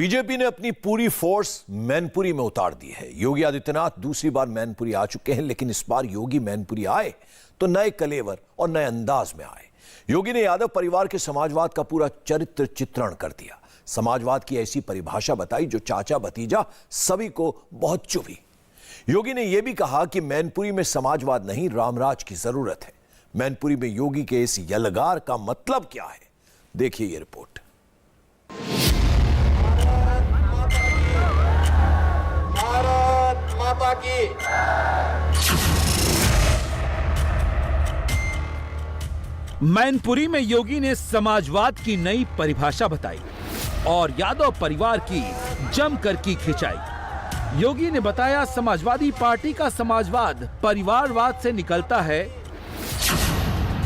BJP ने अपनी पूरी फोर्स मैनपुरी में उतार दी है। योगी आदित्यनाथ दूसरी बार मैनपुरी आ चुके हैं, लेकिन इस बार योगी मैनपुरी आए तो नए कलेवर और नए अंदाज में आए। योगी ने यादव परिवार के समाजवाद का पूरा चरित्र चित्रण कर दिया। समाजवाद की ऐसी परिभाषा बताई जो चाचा भतीजा सभी को बहुत चुभी। योगी ने यह भी कहा कि मैनपुरी में समाजवाद नहीं, रामराज की जरूरत है। मैनपुरी में योगी के इस यलगार का मतलब क्या है, देखिए ये रिपोर्ट। भारत माता की। मैनपुरी में योगी ने समाजवाद की नई परिभाषा बताई और यादव परिवार की जमकर की खिंचाई। योगी ने बताया समाजवादी पार्टी का समाजवाद परिवारवाद से निकलता है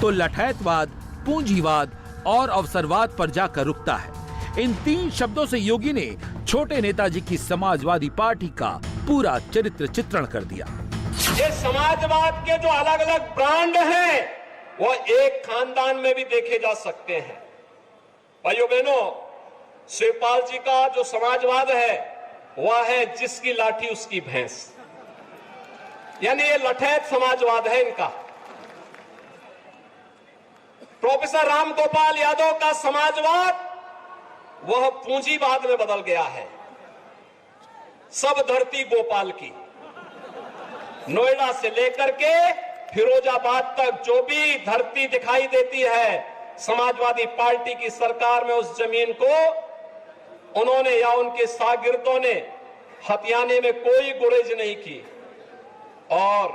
तो लठैतवाद, पूंजीवाद और अवसरवाद पर जाकर रुकता है। इन तीन शब्दों से योगी ने छोटे नेताजी की समाजवादी पार्टी का पूरा चरित्र चित्रण कर दिया। ये समाजवाद के जो अलग अलग ब्रांड हैं, वो एक खानदान में भी देखे जा सकते हैं। भाइयों बहनों, शिवपाल जी का जो समाजवाद है वह है जिसकी लाठी उसकी भैंस, यानी ये लठैत समाजवाद है इनका। प्रोफेसर राम गोपाल यादव का समाजवाद वह पूंजीवाद में बदल गया है। सब धरती गोपाल की, नोएडा से लेकर के फिरोजाबाद तक जो भी धरती दिखाई देती है, समाजवादी पार्टी की सरकार में उस जमीन को उन्होंने या उनके शागिर्दों ने हथियाने में कोई गुरेज नहीं की। और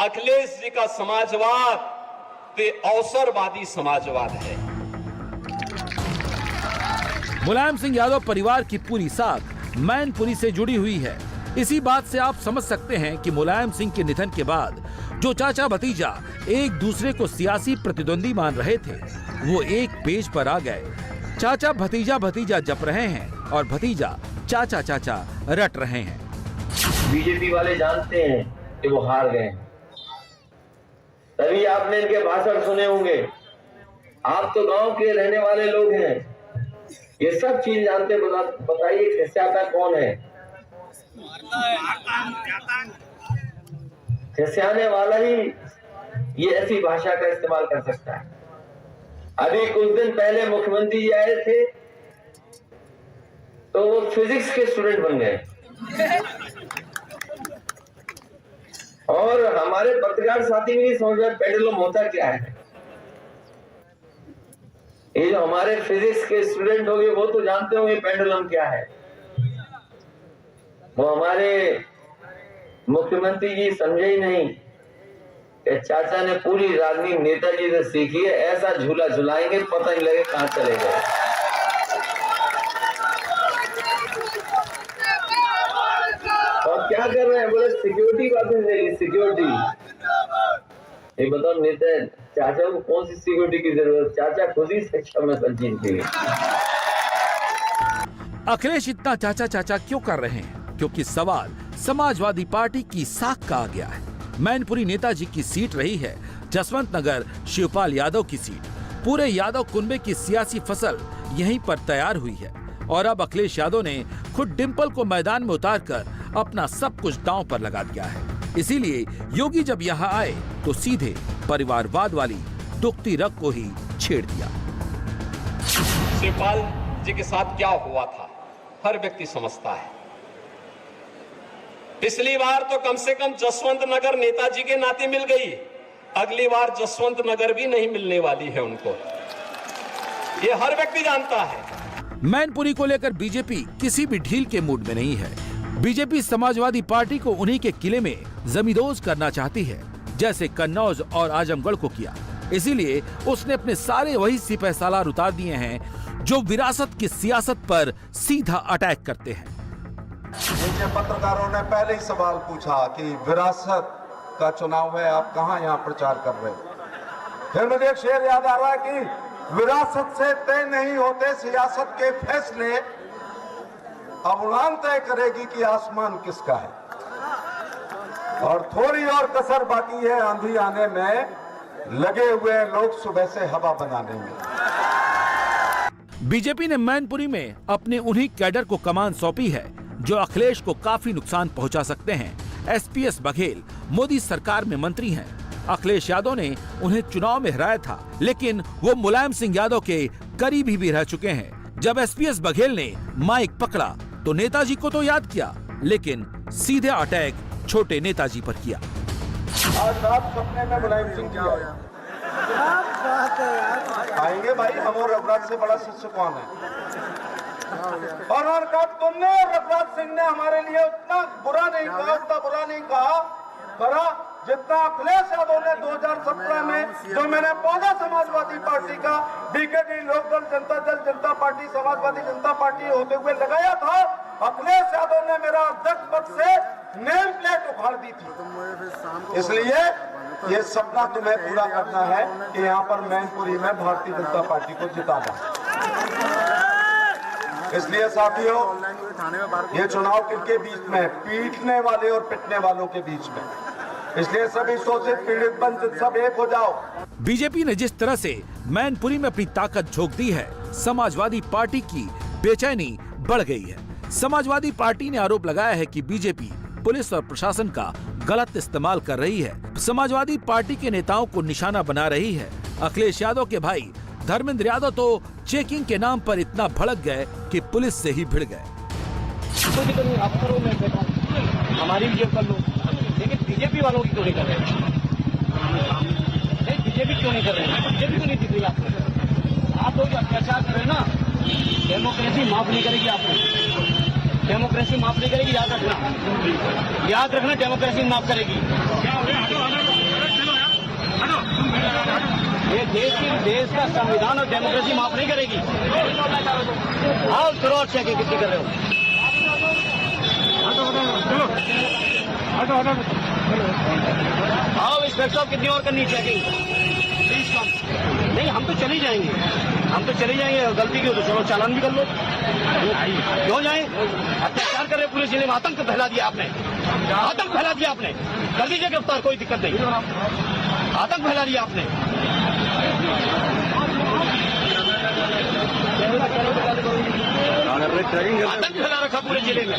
अखिलेश जी का समाजवाद तो अवसरवादी समाजवाद है। मुलायम सिंह यादव परिवार की पूरी साख मैनपुरी से जुड़ी हुई है। इसी बात से आप समझ सकते हैं कि मुलायम सिंह के निधन के बाद जो चाचा भतीजा एक दूसरे को सियासी प्रतिद्वंदी मान रहे थे, वो एक पेज पर आ गए। चाचा भतीजा भतीजा जप रहे हैं और भतीजा चाचा चाचा रट रहे हैं। बीजेपी वाले जानते हैं कि वो हार गए, तभी आपने इनके भाषण सुने होंगे। आप तो गांव के रहने वाले लोग हैं, ये सब चीज जानते। बताइए चाचा कौन है? खिसियाने वाला ही ये ऐसी भाषा का इस्तेमाल कर सकता है। अभी कुछ दिन पहले मुख्यमंत्री जी आए थे तो वो फिजिक्स के स्टूडेंट बन गए। और हमारे पत्रकार साथी भी नहीं समझ रहे पेंडुलम होता क्या है। ये जो हमारे फिजिक्स के स्टूडेंट होंगे वो तो जानते होंगे पेंडुलम क्या है। वो हमारे मुख्यमंत्री जी समझे ही नहीं कि चाचा ने पूरी राजनीति नेताजी से सीखी है। ऐसा झूला झुलाएंगे पता नहीं लगे कहां चले गए। और क्या कर रहे हैं? बोले सिक्योरिटी वापस देगी, सिक्योरिटी। ये बताओ नेता चाचा को कौन सी सिक्योरिटी की जरूरत? चाचा खुद ही शिक्षा में संजीव थे। अखिलेश इतना चाचा चाचा क्यों कर रहे हैं? क्योंकि सवाल समाजवादी पार्टी की साख का आ गया है। मैनपुरी नेताजी की सीट रही है, जसवंत नगर शिवपाल यादव की सीट। पूरे यादव कुनबे की सियासी फसल यहीं पर तैयार हुई है और अब अखिलेश यादव ने खुद डिंपल को मैदान में उतारकर अपना सब कुछ दांव पर लगा दिया है। इसीलिए योगी जब यहाँ आए तो सीधे परिवारवाद वाली दुखती रग को ही छेड़ दिया। शिवपाल जी के साथ क्या हुआ था हर व्यक्ति समझता है। पिछली बार तो कम से कम जसवंत नगर नेताजी के नाते मिल गई, अगली बार जसवंत नगर भी नहीं मिलने वाली है उनको, ये हर व्यक्ति जानता है। मैनपुरी को लेकर बीजेपी किसी भी ढील के मूड में नहीं है। बीजेपी समाजवादी पार्टी को उन्हीं के किले में जमींदोज करना चाहती है, जैसे कन्नौज और आजमगढ़ को किया। इसीलिए उसने अपने सारे वही सिपह सालार उतार दिए हैं जो विरासत की सियासत पर सीधा अटैक करते हैं। मुझे पत्रकारों ने पहले ही सवाल पूछा कि विरासत का चुनाव है, आप कहां यहां प्रचार कर रहे हैं। फिर मुझे एक शेर याद आ रहा है कि विरासत से तय नहीं होते सियासत के फैसले, अब उड़ान तय करेगी कि आसमान किसका है। और थोड़ी और कसर बाकी है आंधी आने में, लगे हुए लोग सुबह से हवा बनाने में। बीजेपी ने मैनपुरी में अपने उन्हीं कैडर को कमान सौंपी है जो अखिलेश को काफी नुकसान पहुंचा सकते हैं। एसपीएस बघेल मोदी सरकार में मंत्री हैं। अखिलेश यादव ने उन्हें चुनाव में हराया था, लेकिन वो मुलायम सिंह यादव के करीबी भी रह चुके हैं। जब एसपीएस बघेल ने माइक पकड़ा तो नेताजी को तो याद किया, लेकिन सीधे अटैक छोटे नेताजी पर किया। आज रात सपने में मुलायम सिंह जी आएंगे भाई, हम और रघुराज से बड़ा शिष्य कौन है? और उन्होंने कहा तुमने और रघुराज सिंह ने हमारे लिए उतना बुरा नहीं कहा, उतना बुरा नहीं करा जितना अखिलेश यादव ने 2017 में जो मैंने पौधा समाजवादी पार्टी का बीकेडी लोकदल जनता दल जनता पार्टी समाजवादी जनता पार्टी होते हुए लगाया था। अखिलेश यादव ने मेरा अध्यक्ष पद से नेम प्लेट उखाड़ दी थी। इसलिए ये सपना तुम्हें पूरा करना है कि यहाँ पर मैनपुरी में भारतीय जनता पार्टी को जिताना। इसलिए साथियों, ये चुनाव किनके बीच में है? पीटने वाले और पिटने वालों के बीच में। इसलिए सभी शोषित पीड़ित वंचित सब एक हो जाओ। बीजेपी ने जिस तरह से मैनपुरी में अपनी ताकत झोंक दी है, समाजवादी पार्टी की बेचैनी बढ़ गई है। समाजवादी पार्टी ने आरोप लगाया है कि बीजेपी पुलिस और प्रशासन का गलत इस्तेमाल कर रही है, समाजवादी पार्टी के नेताओं को निशाना बना रही है। अखिलेश यादव के भाई धर्मेंद्र यादव तो चेकिंग के नाम पर इतना भड़क गए कि पुलिस से ही भिड़ गए। हमारी भी कर लो, लेकिन बीजेपी वालों की क्यों नहीं कर रहे? नहीं, बीजेपी क्यों नहीं कर रहे हैं? बीजेपी क्यों नहीं दिख रही आपको? आप लोग अत्याचार कर रहे हैं ना, डेमोक्रेसी माफ नहीं करेगी आपको। डेमोक्रेसी माफ नहीं करेगी, याद रखना डेमोक्रेसी माफ करेगी। ये देश का संविधान और डेमोक्रेसी माफ नहीं करेगी। आओ करो और चेक कितनी कर रहे हो? आओ इंस्पेक्टर साहब कितनी और करनी चेकिंग? Please come. नहीं, हम तो चले जाएंगे, गलती की हो तो चलो चालान भी कर लो। क्यों जाए? अत्याचार कर रहे पुलिस जिले में, आतंक फैला दिया आपने, आतंक फैला दिया आपने। कर दीजिए गिरफ्तार, कोई दिक्कत नहीं। आतंक फैला दिया आपने। आतंक फैला रखा पूरे जिले में,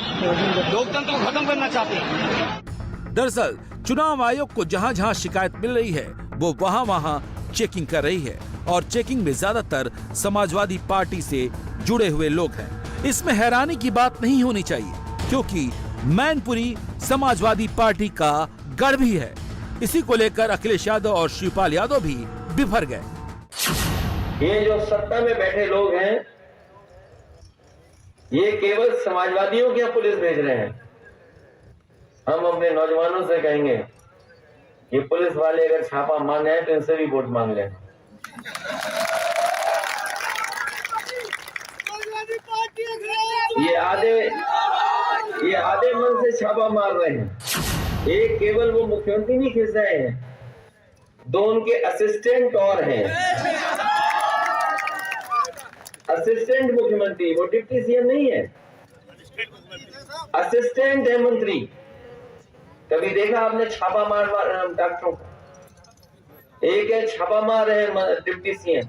लोकतंत्र को खत्म करना चाहते हैं। दरअसल चुनाव आयोग को जहां जहां शिकायत मिल रही है, वो वहां वहां चेकिंग कर रही है, और चेकिंग में ज्यादातर समाजवादी पार्टी से जुड़े हुए लोग हैं। इसमें हैरानी की बात नहीं होनी चाहिए, क्योंकि मैनपुरी समाजवादी पार्टी का गढ़ भी है। इसी को लेकर अखिलेश यादव और शिवपाल यादव भी बिफर गए। ये जो सत्ता में बैठे लोग हैं, ये केवल समाजवादियों के पुलिस भेज रहे हैं। हम अपने नौजवानों से कहेंगे, ये पुलिस वाले अगर छापा मांगे हैं तो इनसे भी वोट मांग लें। ये आधे मन से छापा मार रहे हैं। एक केवल वो मुख्यमंत्री नहीं खिंच रहे हैं, दो उनके असिस्टेंट और हैं। असिस्टेंट मुख्यमंत्री, वो डिप्टी सीएम नहीं है, असिस्टेंट है मंत्री। कभी देखा आपने छापा मार डॉक्टरों को? एक है छापा मार रहे हैं डिप्टी सीएम,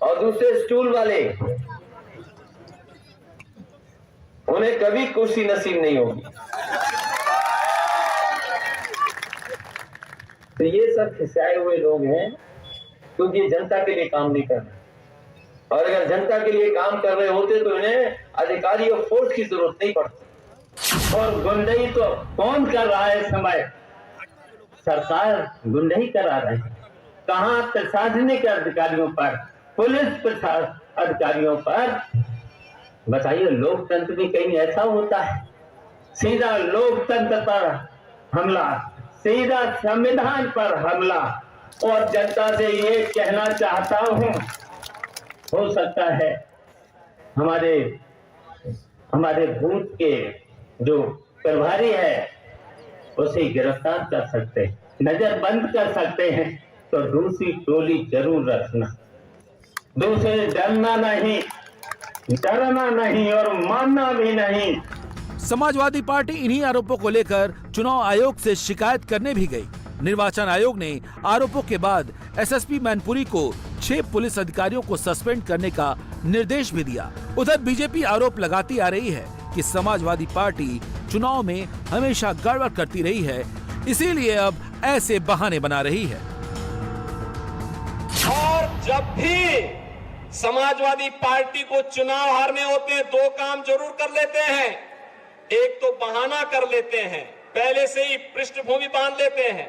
और दूसरे स्टूल वाले, उन्हें कभी कुर्सी नसीब नहीं होगी। तो ये सब खिसाए हुए लोग हैं, क्योंकि जनता के लिए काम नहीं कर रहे। और अगर जनता के लिए काम कर रहे होते तो इन्हें अधिकारी और फोर्स की जरूरत नहीं पड़ती। और गुंडई तो कौन कर रहा है? समय सरकार गुंडई करा रही है। कहाँ? प्रशासनिक अधिकारियों पर, पुलिस अधिकारियों पर। बताइए, लोकतंत्र भी कहीं ऐसा होता है? सीधा लोकतंत्र पर हमला, सीधा संविधान पर हमला। और जनता से ये कहना चाहता हूं, हो सकता है हमारे बूथ के जो प्रभारी है उसे गिरफ्तार कर सकते हैं, नजर बंद कर सकते हैं, तो दूसरी टोली जरूर रखना। दूसरे डरना नहीं और मानना भी नहीं। समाजवादी पार्टी इन्हीं आरोपों को लेकर चुनाव आयोग से शिकायत करने भी गई। निर्वाचन आयोग ने आरोपों के बाद एसएसपी मैनपुरी को 6 पुलिस अधिकारियों को सस्पेंड करने का निर्देश भी दिया। उधर बीजेपी आरोप लगाती आ रही है कि समाजवादी पार्टी चुनाव में हमेशा गड़बड़ करती रही है, इसीलिए अब ऐसे बहाने बना रही है। और जब भी समाजवादी पार्टी को चुनाव हारने होते हैं, 2 काम जरूर कर लेते हैं। एक तो बहाना कर लेते हैं, पहले से ही पृष्ठभूमि बांध लेते हैं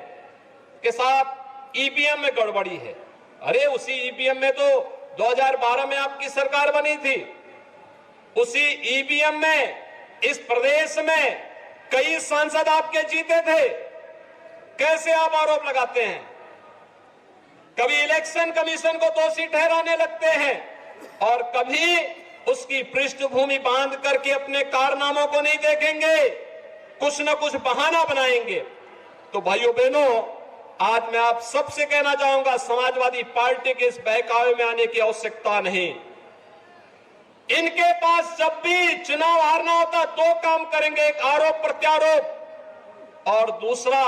कि साहब ईवीएम में गड़बड़ी है। अरे उसी ईवीएम में तो 2012 में आपकी सरकार बनी थी। उसी ईवीएम में इस प्रदेश में कई सांसद आपके जीते थे। कैसे आप आरोप लगाते हैं? कभी इलेक्शन कमीशन को दोषी ठहराने लगते हैं और कभी उसकी पृष्ठभूमि बांध करके अपने कारनामों को नहीं देखेंगे, कुछ न कुछ बहाना बनाएंगे। तो भाइयों बहनों, आज मैं आप सबसे कहना चाहूंगा, समाजवादी पार्टी के इस बहकावे में आने की आवश्यकता नहीं। इनके पास जब भी चुनाव हारना होता 2 काम करेंगे, एक आरोप प्रत्यारोप और दूसरा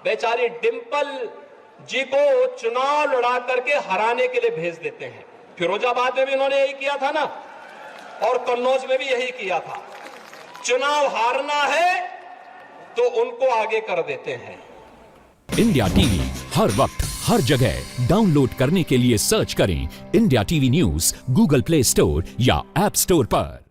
बेचारी डिंपल जी को चुनाव लड़ा करके हराने के लिए भेज देते हैं। फिरोजाबाद में भी उन्होंने यही किया था ना, और कन्नौज में भी यही किया था। चुनाव हारना है तो उनको आगे कर देते हैं। इंडिया टीवी हर वक्त हर जगह डाउनलोड करने के लिए सर्च करें India TV news Google play store या ऐप स्टोर पर।